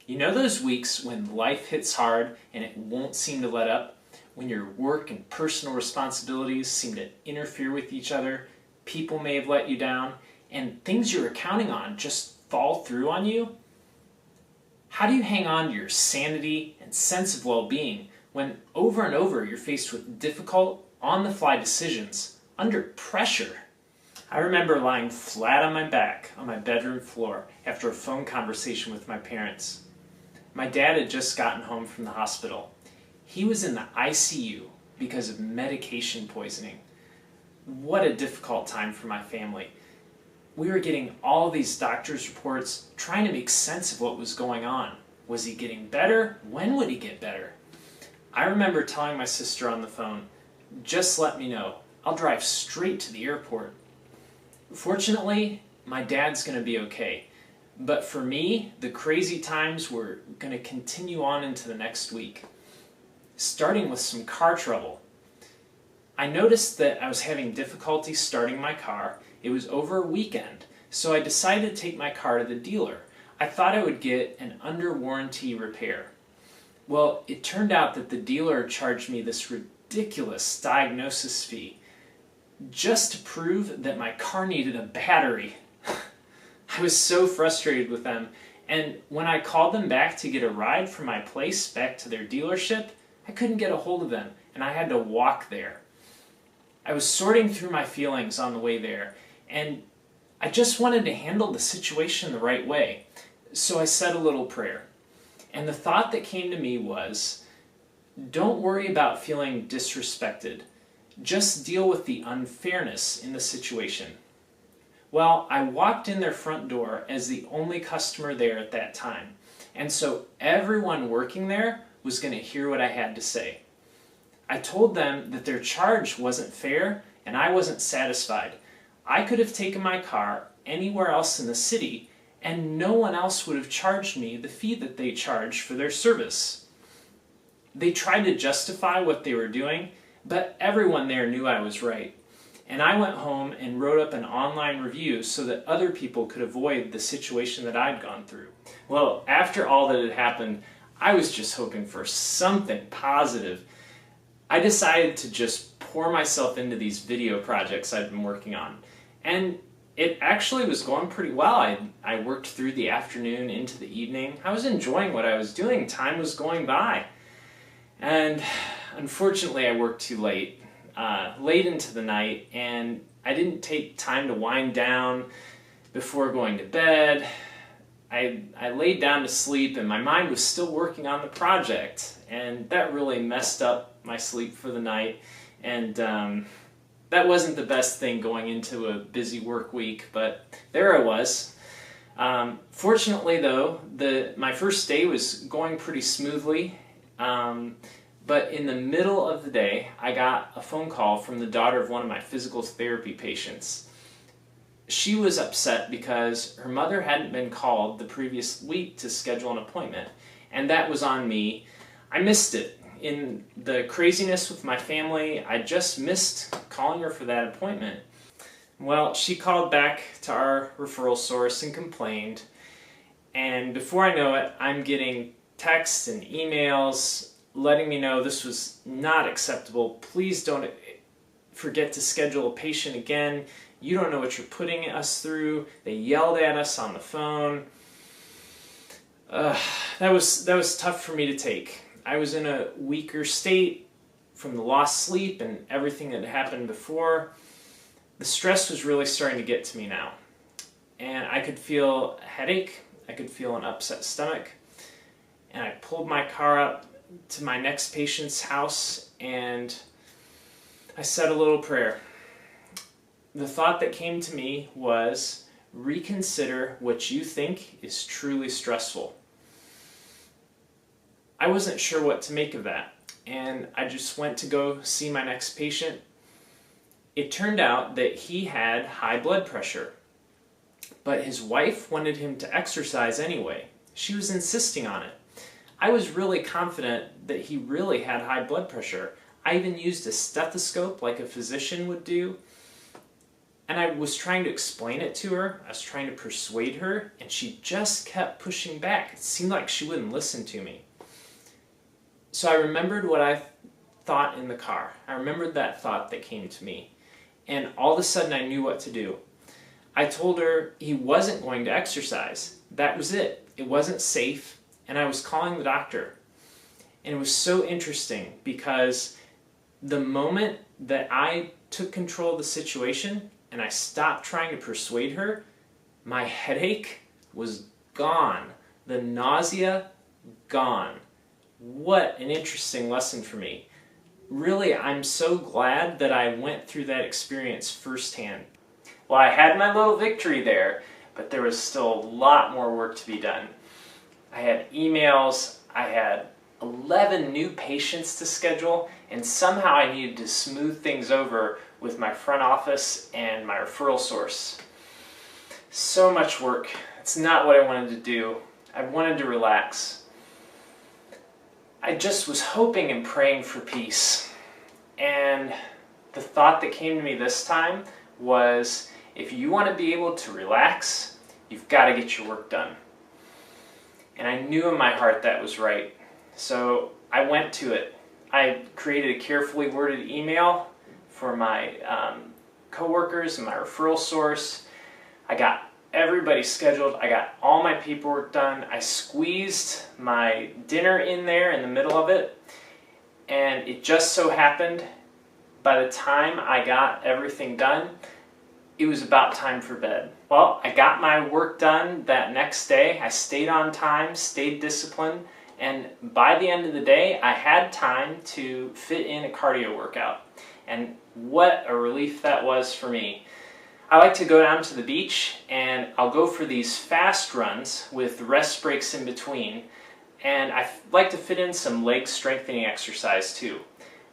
You know those weeks when life hits hard and it won't seem to let up? When your work and personal responsibilities seem to interfere with each other, people may have let you down, and things you were counting on just fall through on you? How do you hang on to your sanity and sense of well-being when over and over you're faced with difficult, on-the-fly decisions under pressure? I remember lying flat on my back on my bedroom floor after a phone conversation with my parents. My dad had just gotten home from the hospital. He was in the ICU because of medication poisoning. What a difficult time for my family. We were getting all these doctor's reports, trying to make sense of what was going on. Was he getting better? When would he get better? I remember telling my sister on the phone, "Just let me know. I'll drive straight to the airport." Fortunately, my dad's going to be okay. But for me, the crazy times were going to continue on into the next week, starting with some car trouble. I noticed that I was having difficulty starting my car. It was over a weekend, so I decided to take my car to the dealer. I thought I would get an under warranty repair. Well, it turned out that the dealer charged me this ridiculous diagnosis fee just to prove that my car needed a battery. I was so frustrated with them, and when I called them back to get a ride from my place back to their dealership, I couldn't get a hold of them, and I had to walk there. I was sorting through my feelings on the way there, and I just wanted to handle the situation the right way, so I said a little prayer. And the thought that came to me was, don't worry about feeling disrespected. Just deal with the unfairness in the situation. Well, I walked in their front door as the only customer there at that time, and so everyone working there was going to hear what I had to say. I told them that their charge wasn't fair and I wasn't satisfied. I could have taken my car anywhere else in the city and no one else would have charged me the fee that they charge for their service. They tried to justify what they were doing, but everyone there knew I was right. And I went home and wrote up an online review so that other people could avoid the situation that I'd gone through. Well, after all that had happened, I was just hoping for something positive. I decided to just pour myself into these video projects I'd been working on. And it actually was going pretty well. I worked through the afternoon into the evening. I was enjoying what I was doing. Time was going by. And unfortunately, I worked too late. Late into the night, and I didn't take time to wind down before going to bed. I laid down to sleep and my mind was still working on the project, and that really messed up my sleep for the night, and that wasn't the best thing going into a busy work week, but there I was. Fortunately though, my first day was going pretty smoothly. But in the middle of the day, I got a phone call from the daughter of one of my physical therapy patients. She was upset because her mother hadn't been called the previous week to schedule an appointment, and that was on me. I missed it. In the craziness with my family, I just missed calling her for that appointment. Well, she called back to our referral source and complained, and before I know it, I'm getting texts and emails letting me know this was not acceptable. Please don't forget to schedule a patient again. You don't know what you're putting us through. They yelled at us on the phone. That was tough for me to take. I was in a weaker state from the lost sleep and everything that happened before. The stress was really starting to get to me now. And I could feel a headache. I could feel an upset stomach. And I pulled my car up to my next patient's house and I said a little prayer. The thought that came to me was, reconsider what you think is truly stressful. I wasn't sure what to make of that, and I just went to go see my next patient. It turned out that he had high blood pressure, but his wife wanted him to exercise anyway. She was insisting on it. I was really confident that he really had high blood pressure. I even used a stethoscope like a physician would do. And I was trying to explain it to her, I was trying to persuade her, and she just kept pushing back. It seemed like she wouldn't listen to me. So I remembered what I thought in the car. I remembered that thought that came to me. And all of a sudden I knew what to do. I told her he wasn't going to exercise. That was it. It wasn't safe, and I was calling the doctor. And it was so interesting because the moment that I took control of the situation and I stopped trying to persuade her, my headache was gone. The nausea, gone. What an interesting lesson for me. Really, I'm so glad that I went through that experience firsthand. Well, I had my little victory there, but there was still a lot more work to be done. I had emails, I had 11 new patients to schedule, and somehow I needed to smooth things over with my front office and my referral source. So much work. It's not what I wanted to do. I wanted to relax. I just was hoping and praying for peace. And the thought that came to me this time was, if you want to be able to relax, you've got to get your work done. And I knew in my heart that was right. So I went to it. I created a carefully worded email for my coworkers and my referral source. I got everybody scheduled. I got all my paperwork done. I squeezed my dinner in there in the middle of it. And it just so happened, by the time I got everything done, it was about time for bed. Well, I got my work done that next day. I stayed on time, stayed disciplined, and by the end of the day, I had time to fit in a cardio workout. And what a relief that was for me. I like to go down to the beach, and I'll go for these fast runs with rest breaks in between, and I like to fit in some leg strengthening exercise too.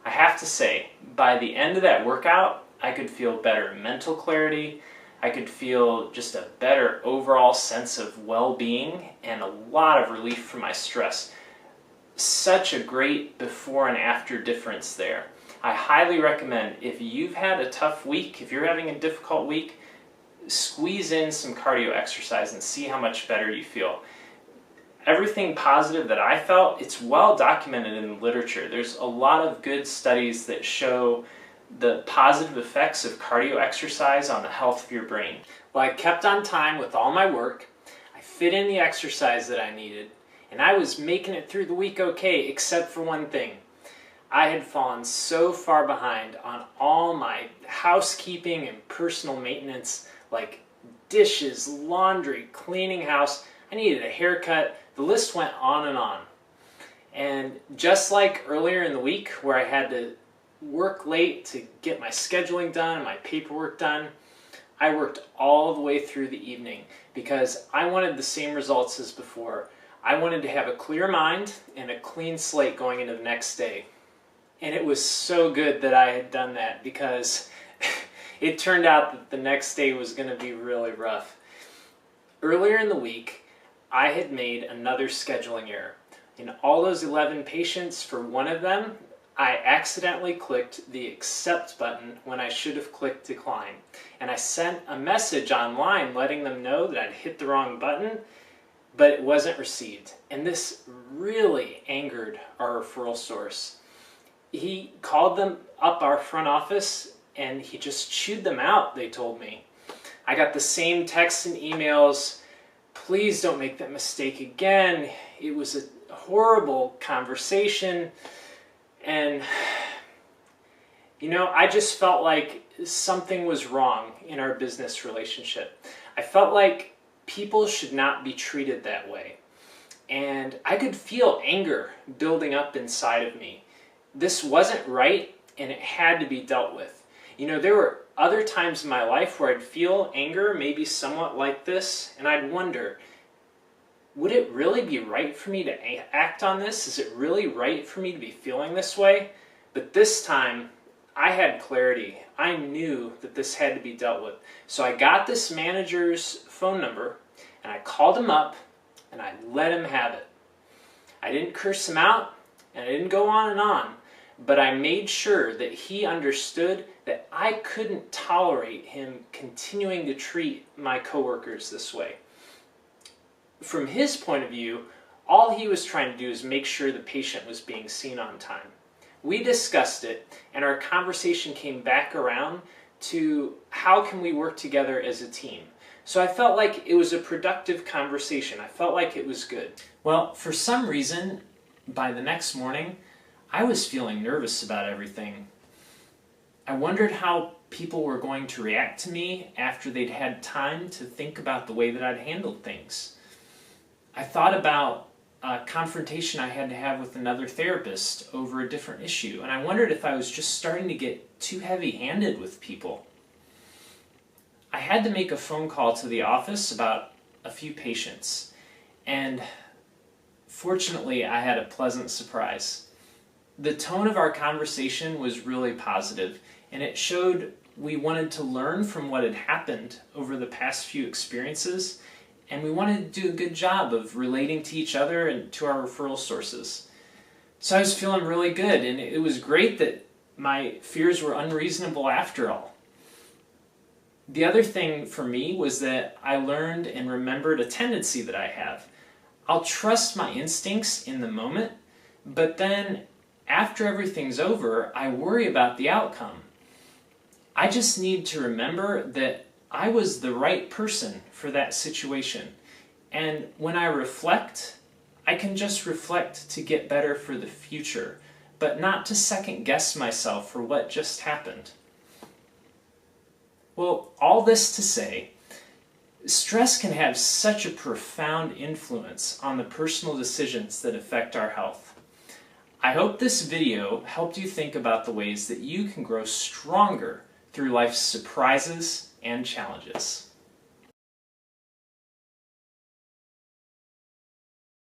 I have to say, by the end of that workout, I could feel better mental clarity, I could feel just a better overall sense of well-being and a lot of relief from my stress. Such a great before and after difference there. I highly recommend, if you've had a tough week, if you're having a difficult week, squeeze in some cardio exercise and see how much better you feel. Everything positive that I felt, it's well documented in the literature. There's a lot of good studies that show the positive effects of cardio exercise on the health of your brain. Well, I kept on time with all my work, I fit in the exercise that I needed, and I was making it through the week okay, except for one thing. I had fallen so far behind on all my housekeeping and personal maintenance, like dishes, laundry, cleaning house. I needed a haircut. The list went on and on. And just like earlier in the week where I had to work late to get my scheduling done and my paperwork done, I worked all the way through the evening because I wanted the same results as before. I wanted to have a clear mind and a clean slate going into the next day. And it was so good that I had done that because it turned out that the next day was going to be really rough. Earlier in the week, I had made another scheduling error. In all those 11 patients, for one of them, I accidentally clicked the accept button when I should have clicked decline. And I sent a message online letting them know that I'd hit the wrong button, but it wasn't received. And this really angered our referral source. He called them up our front office and he just chewed them out, they told me. I got the same texts and emails, please don't make that mistake again. It was a horrible conversation. And, you know, I just felt like something was wrong in our business relationship. I felt like people should not be treated that way. And I could feel anger building up inside of me. This wasn't right, and it had to be dealt with. You know, there were other times in my life where I'd feel anger, maybe somewhat like this, and I'd wonder, would it really be right for me to act on this? Is it really right for me to be feeling this way? But this time, I had clarity. I knew that this had to be dealt with. So I got this manager's phone number, and I called him up, and I let him have it. I didn't curse him out, and I didn't go on and on. but I made sure that he understood that I couldn't tolerate him continuing to treat my coworkers this way. From his point of view, all he was trying to do is make sure the patient was being seen on time. We discussed it, and our conversation came back around to how can we work together as a team. So I felt like it was a productive conversation. I felt like it was good. Well, for some reason, by the next morning, I was feeling nervous about everything. I wondered how people were going to react to me after they'd had time to think about the way that I'd handled things. I thought about a confrontation I had to have with another therapist over a different issue, and I wondered if I was just starting to get too heavy-handed with people. I had to make a phone call to the office about a few patients, and fortunately I had a pleasant surprise. The tone of our conversation was really positive, and it showed we wanted to learn from what had happened over the past few experiences, and we wanted to do a good job of relating to each other and to our referral sources. So I was feeling really good, and it was great that my fears were unreasonable after all. The other thing for me was that I learned and remembered a tendency that I have. I'll trust my instincts in the moment, but then after everything's over, I worry about the outcome. I just need to remember that I was the right person for that situation. And when I reflect, I can just reflect to get better for the future, but not to second guess myself for what just happened. Well, all this to say, stress can have such a profound influence on the personal decisions that affect our health. I hope this video helped you think about the ways that you can grow stronger through life's surprises and challenges.